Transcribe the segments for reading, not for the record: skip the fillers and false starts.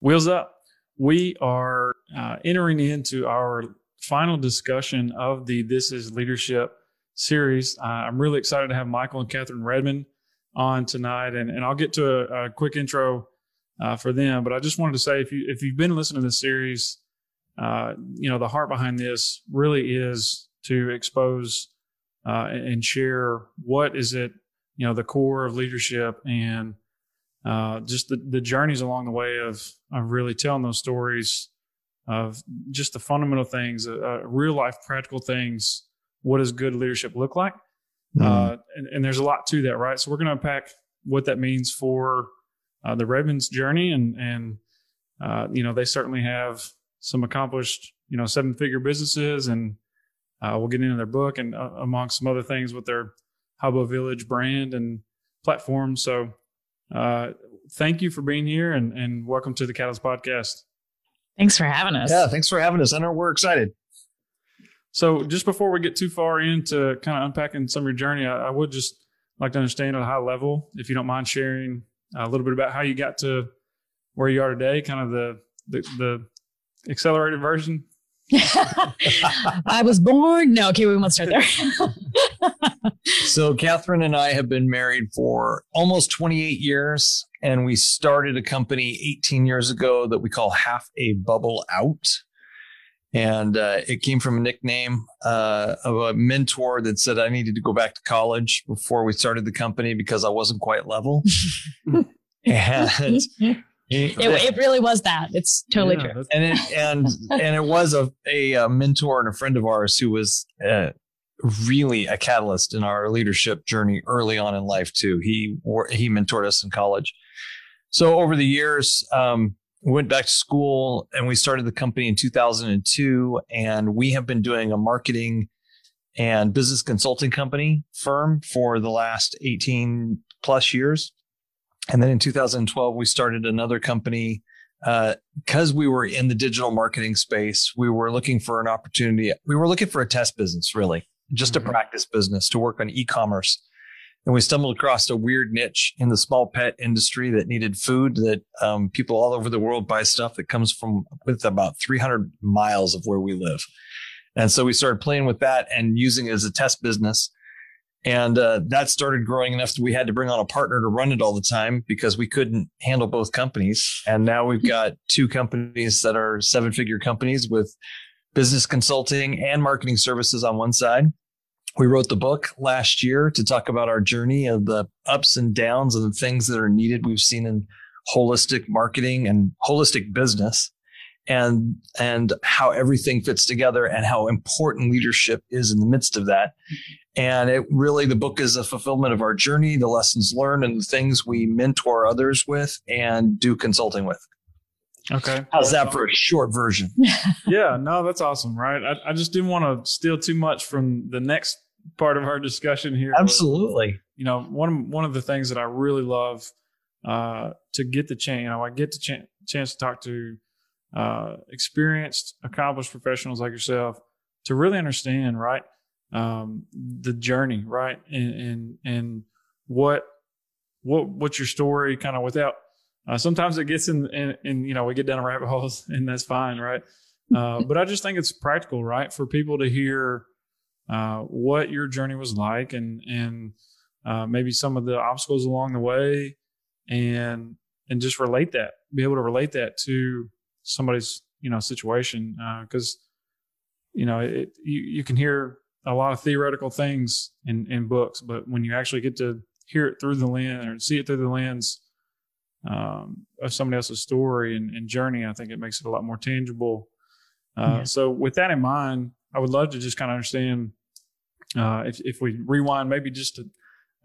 Wheels up. We are entering into our final discussion of the This is Leadership series. I'm really excited to have Michael and Kathryn Redman on tonight, and I'll get to a quick intro for them. But I just wanted to say, if you've been listening to this series, the heart behind this really is to expose and share what is it, the core of leadership, and just the journeys along the way of really telling those stories of just the fundamental things, real life practical things. What does good leadership look like? And there's a lot to that, right? So we're going to unpack what that means for the Redmans' journey, and they certainly have some accomplished, 7-figure businesses, and we'll get into their book and amongst some other things with their Hubbo Village brand and platform. So thank you for being here, and welcome to the KATALYST podcast. Thanks for having us. Yeah, thanks for having us. I know we're excited. So just before we get too far into kind of unpacking some of your journey, I would just like to understand at a high level, if you don't mind sharing a little bit about how you got to where you are today, kind of the accelerated version. I was born. No, okay, we won't start there. So Kathryn and I have been married for almost 28 years, and we started a company 18 years ago that we call Half a Bubble Out. And it came from a nickname of a mentor that said I needed to go back to college before we started the company because I wasn't quite level. And it really was that. It's totally true. And it was a mentor and a friend of ours who was really a catalyst in our leadership journey early on in life too. He mentored us in college. So over the years, we went back to school and we started the company in 2002, and we have been doing a marketing and business consulting firm for the last 18 plus years. And then in 2012, we started another company because we were in the digital marketing space. We were looking for an opportunity. We were looking for a test business, really, just a practice business to work on e-commerce. And we stumbled across a weird niche in the small pet industry that needed food that people all over the world buy stuff that comes from with about 300 miles of where we live. And so we started playing with that and using it as a test business. And that started growing enough that we had to bring on a partner to run it all the time because we couldn't handle both companies. And now we've got two companies that are 7-figure companies with business consulting and marketing services on one side. We wrote the book last year to talk about our journey of the ups and downs and the things that are needed we've seen in holistic marketing and holistic business, and how everything fits together and how important leadership is in the midst of that. And the book is a fulfillment of our journey, the lessons learned, and the things we mentor others with and do consulting with. Okay. How's that for a short version? Yeah, no, that's awesome, right? I just didn't want to steal too much from the next part of our discussion here. Absolutely. One of the things that I really love to get the chance, I get the chance to talk to experienced, accomplished professionals like yourself to really understand, right, the journey, right, and what's your story, kind of without. Sometimes it gets in, we get down rabbit holes, and that's fine, right? But I just think it's practical, right, for people to hear what your journey was like, and maybe some of the obstacles along the way, and just be able to relate that to somebody's situation, because you can hear a lot of theoretical things in books, but when you actually get to hear it through the lens or see it through the lens of somebody else's story and journey, I think it makes it a lot more tangible. So with that in mind, I would love to just kind of understand if we rewind maybe just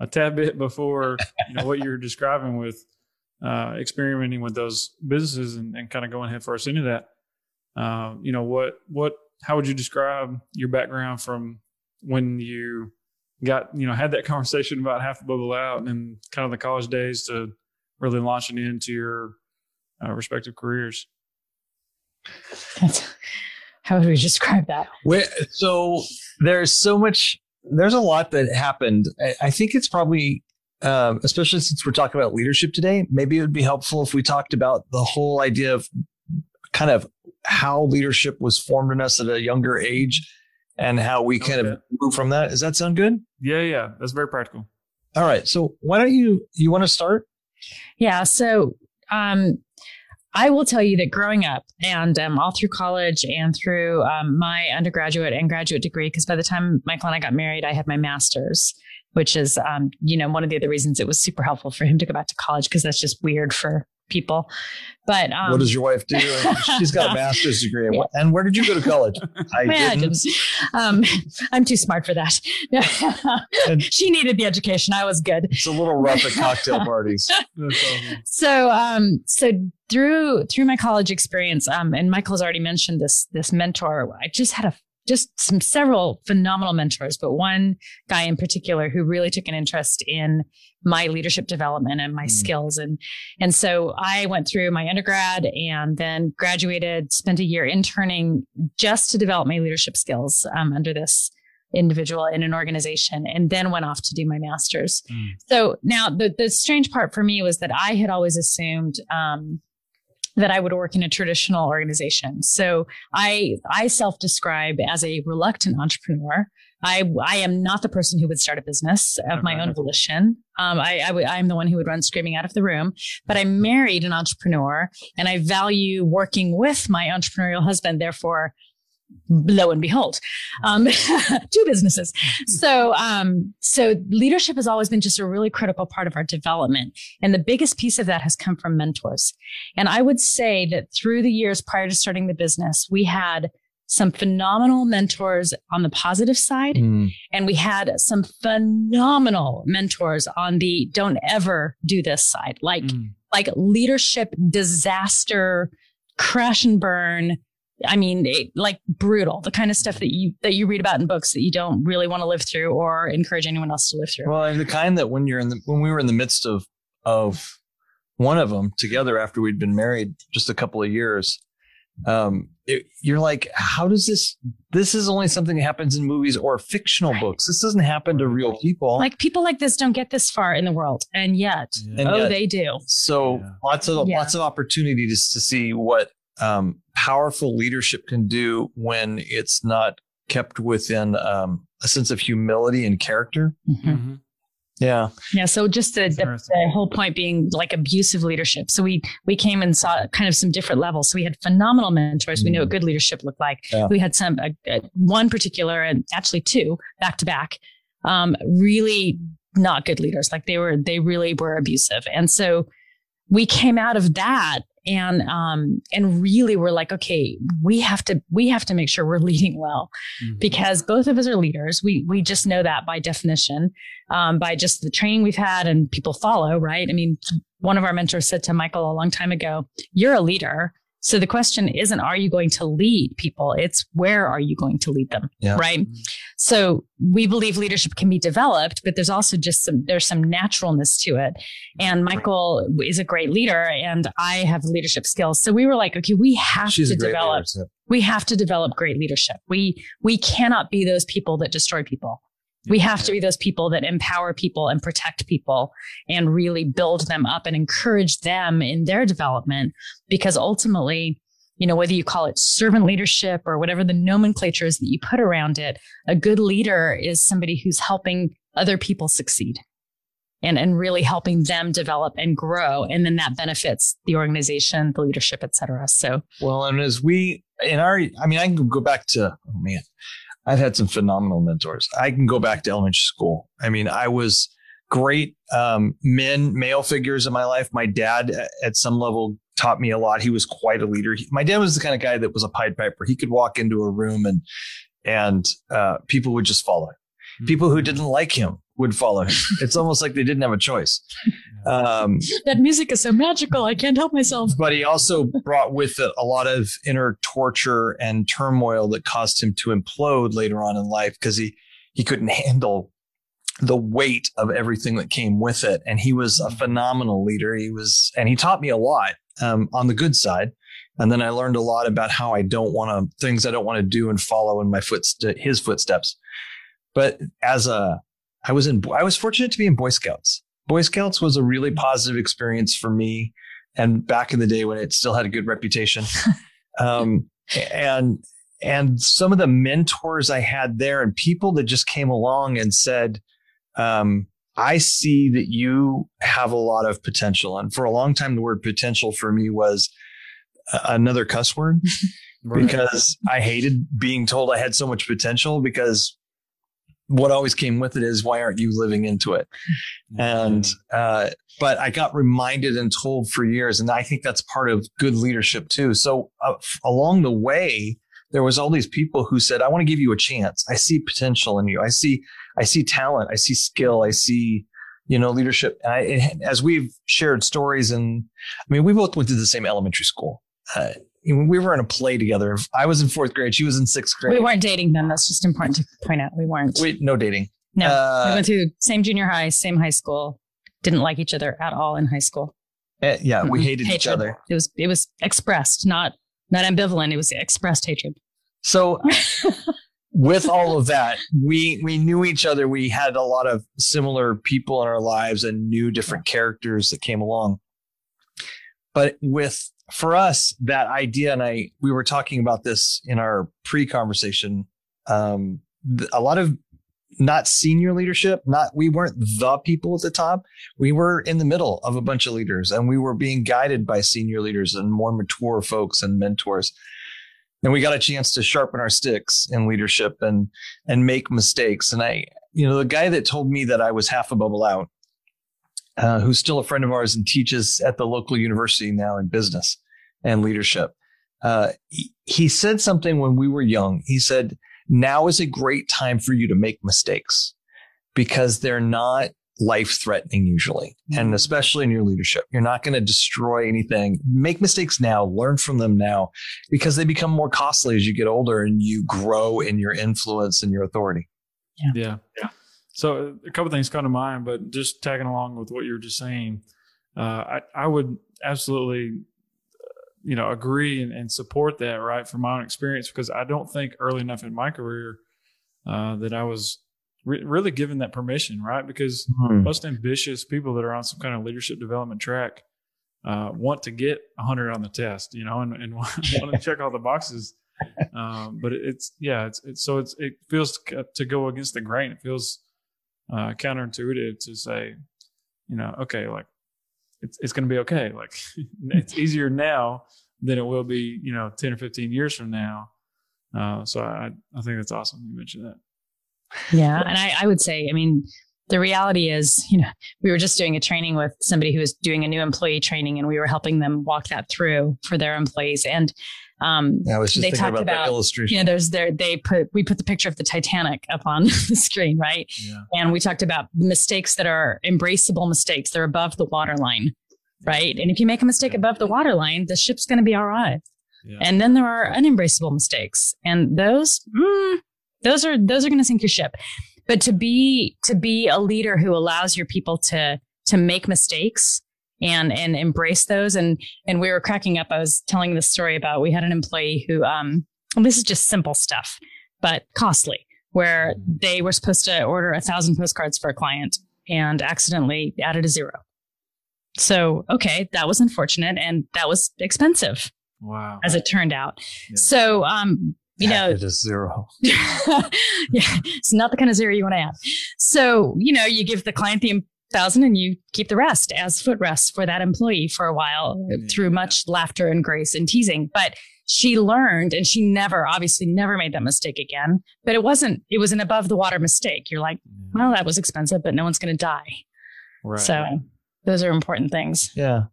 a tad bit before what you're describing with experimenting with those businesses and kind of going head first into that. How would you describe your background from when you got had that conversation about Half a Bubble Out and kind of the college days to really launching into your respective careers? How would we describe that? So there's a lot that happened. I think it's probably especially since we're talking about leadership today, maybe it would be helpful if we talked about the whole idea of kind of how leadership was formed in us at a younger age and how we kind of move from that. Does that sound good? Yeah. That's very practical. All right. So why don't you want to start? Yeah. So I will tell you that growing up and all through college and through my undergraduate and graduate degree, because by the time Michael and I got married, I had my master's, which is, one of the other reasons it was super helpful for him to go back to college, because that's just weird for people. But what does your wife do? She's got a master's degree. Yeah. And where did you go to college? I didn't. I'm too smart for that. She needed the education. I was good. It's a little rough at cocktail parties. So through my college experience, and Michael's already mentioned this mentor. I just had several phenomenal mentors, but one guy in particular who really took an interest in my leadership development and my skills. And so I went through my undergrad and then graduated, spent a year interning just to develop my leadership skills under this individual in an organization, and then went off to do my master's. So now the strange part for me was that I had always assumed that I would work in a traditional organization. So I self-describe as a reluctant entrepreneur. I am not the person who would start a business of my own volition. I'm the one who would run screaming out of the room, but I married an entrepreneur and I value working with my entrepreneurial husband. Therefore, lo and behold, 2 businesses. So leadership has always been just a really critical part of our development. And the biggest piece of that has come from mentors. And I would say that through the years prior to starting the business, we had some phenomenal mentors on the positive side. And we had some phenomenal mentors on the don't ever do this side, like leadership disaster, crash and burn. I mean, like brutal, the kind of stuff that you read about in books that you don't really want to live through or encourage anyone else to live through. Well, and the kind that when we were in the midst of one of them together after we'd been married just a couple of years, you're like, how does this is only something that happens in movies or fictional books. This doesn't happen to real people. Like people like this don't get this far in the world. And yet, they do. So lots of opportunity to see what powerful leadership can do when it's not kept within a sense of humility and character. Yeah. So just the whole point being like abusive leadership. So we came and saw kind of some different levels. So we had phenomenal mentors. We knew what good leadership looked like. Yeah. We had some one particular, and actually 2 back to back, really not good leaders. Like they really were abusive. And so we came out of that. And really we're like, okay, we have to make sure we're leading well, because both of us are leaders. We just know that by definition, by just the training we've had and people follow, right? I mean, one of our mentors said to Michael a long time ago, you're a leader. So the question isn't, are you going to lead people? It's where are you going to lead them? Yeah. Right. So we believe leadership can be developed, but there's also there's some naturalness to it. And Michael is a great leader and I have leadership skills. So we were like, okay, we have to develop great leadership. We cannot be those people that destroy people. We have to be those people that empower people and protect people and really build them up and encourage them in their development. Because ultimately, whether you call it servant leadership or whatever the nomenclature is that you put around it, a good leader is somebody who's helping other people succeed and really helping them develop and grow. And then that benefits the organization, the leadership, et cetera. So, well, and I can go back to, I've had some phenomenal mentors. I can go back to elementary school. I mean, I was great male figures in my life. My dad, at some level, taught me a lot. He was quite a leader. My dad was the kind of guy that was a Pied Piper. He could walk into a room and people would just follow him. People who didn't like him would follow him. It's almost like they didn't have a choice. That music is so magical. I can't help myself. But he also brought with it a lot of inner torture and turmoil that caused him to implode later on in life because he couldn't handle the weight of everything that came with it. And he was a phenomenal leader. And he taught me a lot on the good side. And then I learned a lot about how things I don't want to do and follow in his footsteps. But I was fortunate to be in Boy Scouts. Boy Scouts was a really positive experience for me. And back in the day when it still had a good reputation. And some of the mentors I had there and people that just came along and said, I see that you have a lot of potential. And for a long time, the word potential for me was another cuss word because I hated being told I had so much potential, because what always came with it is, why aren't you living into it? And, but I got reminded and told for years, and I think that's part of good leadership too. So along the way, there was all these people who said, I want to give you a chance. I see potential in you. I see talent. I see skill. I see, leadership. And as we've shared stories, and I mean, we both went to the same elementary school. We were in a play together. I was in 4th grade. She was in 6th grade. We weren't dating then. That's just important to point out. We weren't. No dating. No, we went to same junior high, same high school. Didn't like each other at all in high school. We hated each other. It was expressed, not ambivalent. It was expressed hatred. So with all of that, we knew each other. We had a lot of similar people in our lives and knew different characters that came along. But for us, that idea, and we were talking about this in our pre-conversation, a lot of not senior leadership, we weren't the people at the top. We were in the middle of a bunch of leaders, and we were being guided by senior leaders and more mature folks and mentors. And we got a chance to sharpen our sticks in leadership and make mistakes. And the guy that told me that I was half a bubble out, who's still a friend of ours and teaches at the local university now in business and leadership. He said something when we were young. He said, now is a great time for you to make mistakes because they're not life-threatening usually. And especially in your leadership, you're not going to destroy anything. Make mistakes now, learn from them now, because they become more costly as you get older and you grow in your influence and your authority. Yeah. So a couple of things come to mind, but just tagging along with what you were just saying, I would absolutely, agree and support that, right, from my own experience, because I don't think early enough in my career that I was really given that permission, right? Because most ambitious people that are on some kind of leadership development track want to get 100 on the test, and want to check all the boxes. But it feels to go against the grain. It feels counterintuitive to say, okay, like it's going to be okay. Like it's easier now than it will be, 10 or 15 years from now. So I think that's awesome you mentioned that. Yeah. And I would say, the reality is, we were just doing a training with somebody who was doing a new employee training, and we were helping them walk that through for their employees. And I was just thinking about that illustration. We put the picture of the Titanic up on the screen, right? Yeah. And we talked about mistakes that are embraceable mistakes. They're above the waterline, right? And if you make a mistake above the waterline, the ship's going to be all right. Yeah. And then there are unembraceable mistakes, and those are going to sink your ship. But to be a leader who allows your people to make mistakes and embrace those. And we were cracking up. I was telling this story about, we had an employee who, this is just simple stuff, but costly, where they were supposed to order 1,000 postcards for a client and accidentally added a 0. So, okay, that was unfortunate, and that was expensive. Wow. As it turned out. Yeah. So, it is 0. Yeah, it's not the kind of 0 you want to add. So, you give the client the 1,000 and you keep the rest as footrest for that employee for a while through much laughter and grace and teasing. But she learned, and she obviously never made that mistake again. But it was an above the water mistake. You're like, well, that was expensive, but no one's going to die. Right. So those are important things. Yeah.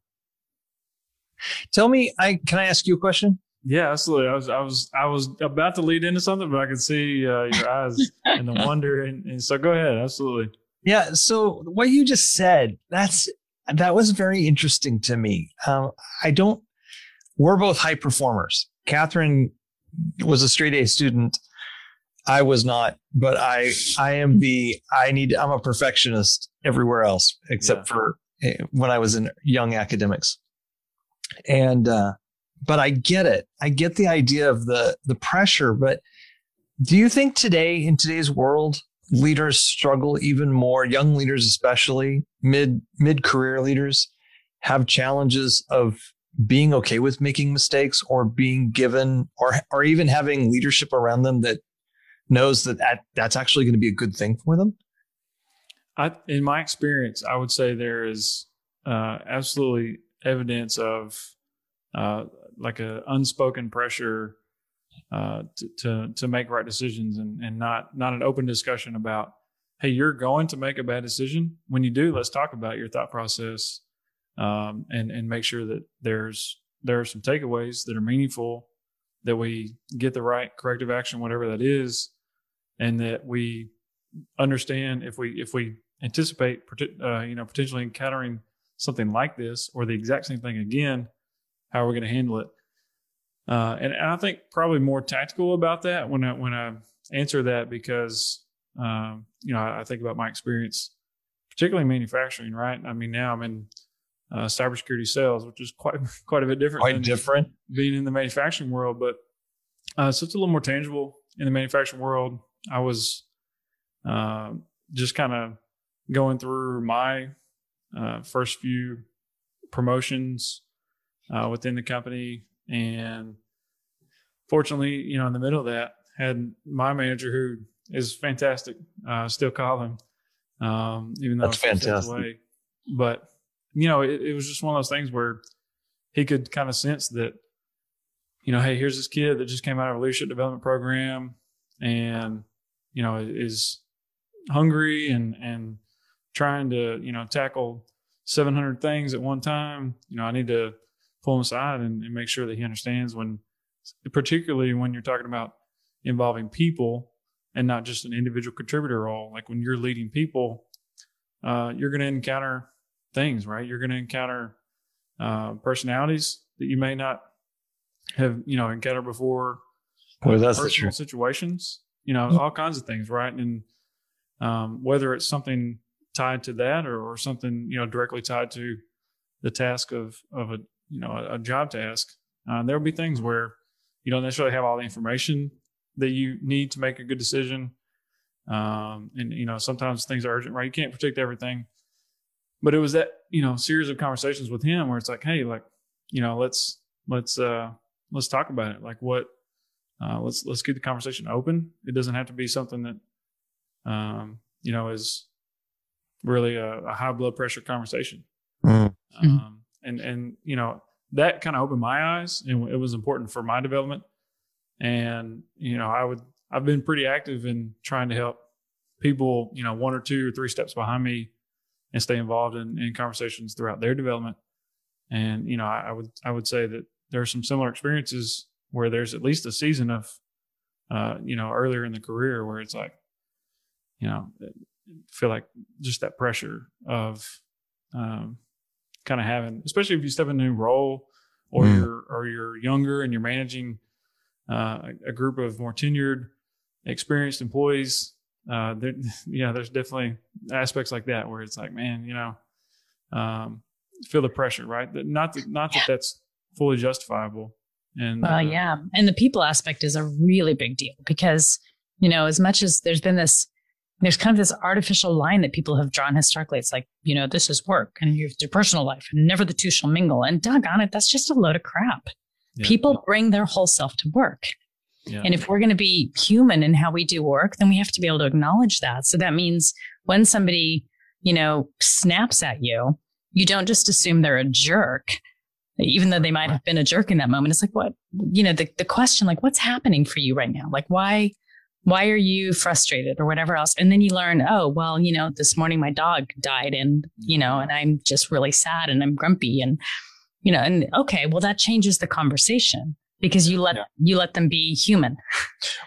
Tell me, can I ask you a question? Yeah, absolutely. I was about to lead into something, but I could see your eyes and the wonder. And so go ahead. Absolutely. Yeah. So what you just said, that was very interesting to me. We're both high performers. Kathryn was a straight A student. I was not, but I'm a perfectionist everywhere else except for when I was in young academics. And, but I get it. I get the idea of the pressure, but do you think in today's world, leaders struggle even more. Young leaders, especially mid-career leaders, have challenges of being okay with making mistakes, or being given, or even having leadership around them that knows that's actually going to be a good thing for them. In my experience, I would say there is absolutely evidence of like a unspoken pressure to make right decisions, and not an open discussion about, hey, you're going to make a bad decision. When you do, let's talk about your thought process, and make sure that there are some takeaways that are meaningful, that we get the right corrective action, whatever that is, and that we understand if we anticipate potentially encountering something like this or the exact same thing again, how are we going to handle it? And I think probably more tactical about that when I answer that, because I think about my experience, particularly in manufacturing. Right? I mean, now I'm in cybersecurity sales, which is quite a bit different. Quite different being in the manufacturing world, but so it's a little more tangible in the manufacturing world. I was just kind of going through my first few promotions within the company, and fortunately, in the middle of that, had my manager, who is fantastic. Still call him, even though that's fantastic. Away. But it was just one of those things where he could kind of sense that, hey, here's this kid that just came out of a leadership development program, and is hungry and trying to tackle 700 things at one time. I need to pull him aside and make sure that he understands, particularly when you're talking about involving people and not just an individual contributor role. Like when you're leading people, you're going to encounter things, right? You're going to encounter personalities that you may not have encountered before. That's personal situations, all kinds of things, right? And whether it's something tied to that or something directly tied to the task of a job task, there will be things where you don't necessarily have all the information that you need to make a good decision, and sometimes things are urgent, right? You can't predict everything. But it was that series of conversations with him where it's like, hey, like let's talk about it. Like what let's keep the conversation open. It doesn't have to be something that is really a high blood pressure conversation. And that kind of opened my eyes, and it was important for my development. And I've been pretty active in trying to help people 1 or 2 or 3 steps behind me and stay involved in conversations throughout their development. And I would say that there are some similar experiences where there's at least a season of earlier in the career where it's like feel like just that pressure of kind of having, especially if you step in a new role or you're younger and you're managing a group of more tenured, experienced employees. There's definitely aspects like that where it's like, man, feel the pressure, right? Not that that's fully justifiable. And and the people aspect is a really big deal, because as much as there's kind of this artificial line that people have drawn historically. It's like, this is work and you have your personal life and never the two shall mingle. And doggone it, that's just a load of crap. Yeah. People bring their whole self to work. Yeah. And if we're going to be human in how we do work, then we have to be able to acknowledge that. So that means when somebody, snaps at you, you don't just assume they're a jerk, even though they might have been a jerk in that moment. It's like, what, the question, like, what's happening for you right now? Like, why are you frustrated or whatever else? And then you learn, oh, well, this morning my dog died and, and I'm just really sad and I'm grumpy and, and okay, well, that changes the conversation because you let them be human.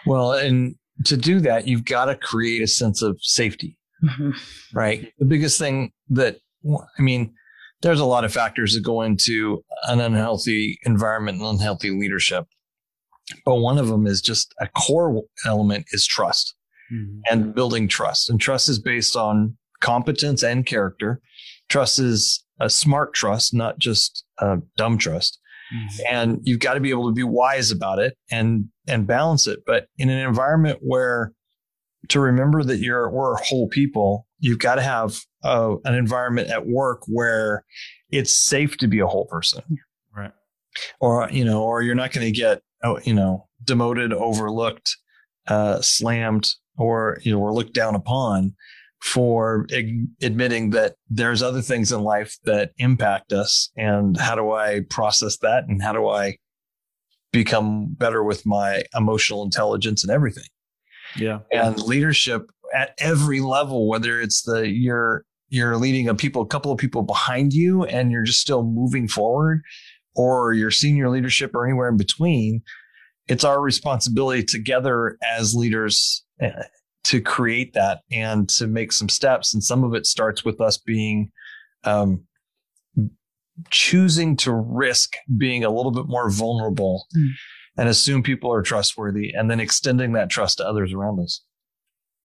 Well, and to do that, you've got to create a sense of safety, right? The biggest thing there's a lot of factors that go into an unhealthy environment and unhealthy leadership. But one of them is just a core element is trust and building trust. And trust is based on competence and character. Trust is a smart trust, not just a dumb trust. And you've got to be able to be wise about it and balance it. But in an environment where to remember that we're whole people. You've got to have an environment at work where it's safe to be a whole person. Right. Or, or you're not going to get, demoted, overlooked, slammed, or, or looked down upon for admitting that there's other things in life that impact us. And how do I process that? And how do I become better with my emotional intelligence and everything? Yeah. And leadership at every level, whether it's you're leading a couple of people behind you and you're just still moving forward, or your senior leadership or anywhere in between, it's our responsibility together as leaders to create that and to make some steps. And some of it starts with us being, choosing to risk being a little bit more vulnerable and assume people are trustworthy, and then extending that trust to others around us.